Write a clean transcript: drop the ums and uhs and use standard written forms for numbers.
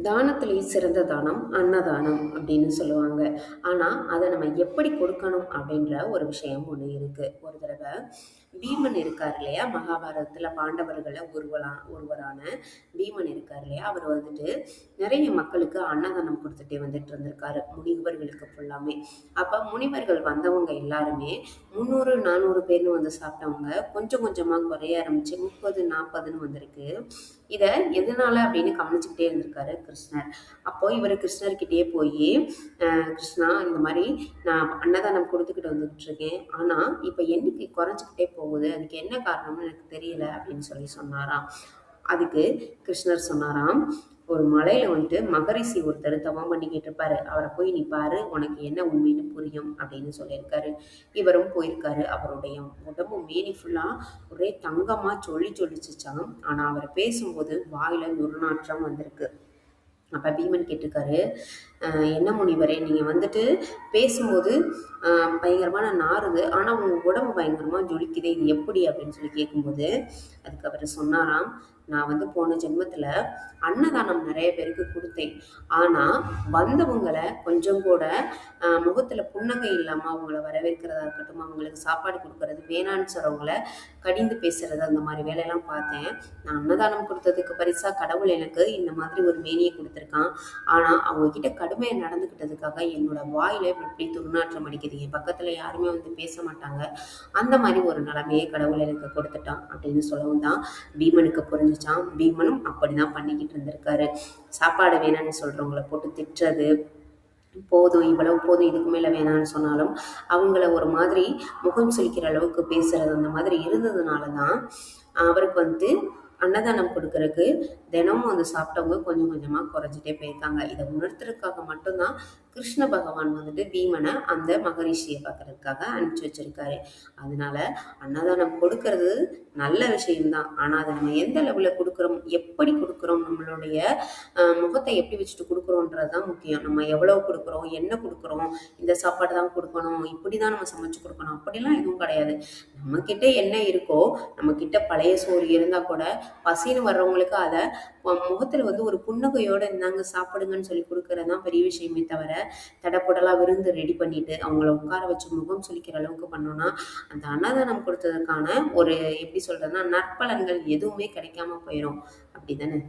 தானத்திலேயே சிறந்த தானம் அன்னதானம் அப்படின்னு சொல்லுவாங்க. ஆனா, அத நம்ம எப்படி கொடுக்கணும் அப்படின்ற ஒரு விஷயம் ஒண்ணு இருக்கு. ஒரு தடவ பீமன் இருக்கார் இல்லையா? மகாபாரதத்துல பாண்டவர்கள்ல ஒருவரான பீமன் இருக்கார் இல்லையா? அவர் வந்துட்டு நெறைய மக்களுக்கு அன்னதானம் குடுத்துட்டே வந்துட்டு இருந்திருக்காரு. முனிவர்களுக்கு ஃபுல்லாமே. அப்ப முனிவர்கள் வந்தவங்க எல்லாருமே 300, 400 பேர்ன்னு வந்து சாப்பிட்டவங்க கொஞ்சம் கொஞ்சமா குறைய ஆரம்பிச்சு 30, 40ன்னு வந்திருக்கு. இத எதனால அப்படின்னு கவனிச்சுக்கிட்டே இருந்திருக்காரு கிருஷ்ணர். அப்போ இவரு கிருஷ்ணர்கிட்டயே போயி, கிருஷ்ணா இந்த மாரி நான் அன்னதானம் குடுத்துக்கிட்டு வந்துகிட்டு இருக்கேன். ஆனா, இப்ப எண்ணிக்கை குறைஞ்சுக்கிட்டே போகுது. அதுக்கு என்ன காரணம்னு எனக்கு தெரியல அப்படின்னு சொல்லி சொன்னாராம். அதுக்கு கிருஷ்ணர் சொன்னாராம், ஒரு மலையில வந்துட்டு மகரிஷி ஒருத்தர் தவம் பண்ணிக்கிட்டு இருப்பாரு. அவர போய் நீ பாரு, உனக்கு என்ன உண்மைன்னு புரியும் அப்படின்னு சொல்லியிருக்காரு. இவரும் போயிருக்காரு. அவருடைய உடம்பு மேனி ஃபுல்லா ஒரே தங்கமா ஜொலிச்சுச்சாம். ஆனா அவர் பேசும்போது வாயில துர்நாற்றம் வந்திருக்கு. அப்ப பீமன் கேட்டிருக்காரு, என்ன முனிவரே நீங்க வந்துட்டு பேசும்போது பயங்கரமான நாறுது. ஆனா உங்க உடம்பு பயங்கரமா ஜொலிக்குதே. இது எப்படி அப்படின்னு சொல்லி கேட்கும்போது, அதுக்கு அவரு சொன்னாராம், நான் வந்து போன ஜென்மத்துல அன்னதானம் நெறைய பேருக்கு குடுத்தேன். ஆனா வந்தவங்கள கொஞ்சம் கூட முகத்துல புன்னகை இல்லாம அவங்கள வரவேற்கிறதா இருக்கட்டும், அவங்களுக்கு சாப்பாடு குடுக்கறது, வேணான்னு சொல்றவங்கள கடிந்து பேசுறது அந்த மாரி வேலையெல்லாம் பார்த்தேன். நான் அன்னதானம் குடுத்ததுக்கு பரிசா கடவுள் எனக்கு இந்த மாதிரி ஒரு மேனிய குடுத்துருக்கான். ஆனா அவங்க கிட்ட கடுமையா நடந்துக்கிட்டதுக்காக என்னோட வாயில இப்படி துர்நாற்றம் அடிக்குது. என் பக்கத்துல யாருமே வந்து பேச மாட்டாங்க. அந்த மாரி ஒரு நிலைமையை கடவுள் எனக்கு கொடுத்துட்டான் அப்படின்னு சொல்லவும் தான் பீமனுக்கு புரிஞ்சுச்சாம். பீமனும் அப்படிதான் பண்ணிக்கிட்டு இருந்திருக்காரு. சாப்பாடு வேணான்னு சொல்றவங்கள போட்டு திட்டுறது, போதும் இவ்வளவு போதும் இதுக்கு மேல வேணான்னு சொன்னாலும் அவங்கள ஒரு மாதிரி முகம் சுளிக்கிற அளவுக்கு பேசுறது அந்த மாதிரி இருந்ததுனால தான் அவருக்கு வந்து அன்னதானம் கொடுக்கறதுக்கு தினமும் வந்து சாப்பிட்டவங்க கொஞ்சம் கொஞ்சமா குறைஞ்சிட்டே போயிருக்காங்க. இதை உணர்த்துறதுக்காக மட்டும்தான் கிருஷ்ண பகவான் வந்துட்டு பீமனை அந்த மகரிஷியை பார்க்கறதுக்காக அனுப்பிச்சு வச்சிருக்காரு. அதனால அன்னதானம் கொடுக்கறது நல்ல விஷயம்தான். ஆனா அதை நம்ம எந்த லெவல்ல கொடுக்குறோம், எப்படி கொடுக்குறோம், நம்மளுடைய முகத்தை எப்படி வச்சுட்டு கொடுக்குறோன்றது தான் முக்கியம். நம்ம எவ்வளவு கொடுக்குறோம், என்ன கொடுக்குறோம், இந்த சாப்பாடு தான் கொடுக்கணும், இப்படிதான் நம்ம சமைச்சு கொடுக்கணும் அப்படிலாம் எதுவும் கிடையாது. நம்ம கிட்ட என்ன இருக்கோ, நம்ம கிட்ட பழைய சோறு இருந்தா கூட பசின்னு வர்றவங்களுக்கு அதை முகத்துல வந்து ஒரு புன்னகையோட இருந்தாங்க சாப்பிடுங்கன்னு சொல்லி கொடுக்கறது தான் பெரிய விஷயமே தவிர, தடப்புடலா விருந்து ரெடி பண்ணிட்டு அவங்கள உட்கார வச்சு முகம் சுளிக்கிற அளவுக்கு பண்ணோம்னா அந்த அன்னதானம் கொடுத்ததுக்கான ஒரு எப்படி சொல்றதுன்னா நற்பலன்கள் எதுவுமே கிடைக்காம போயிடும். அப்படிதானே?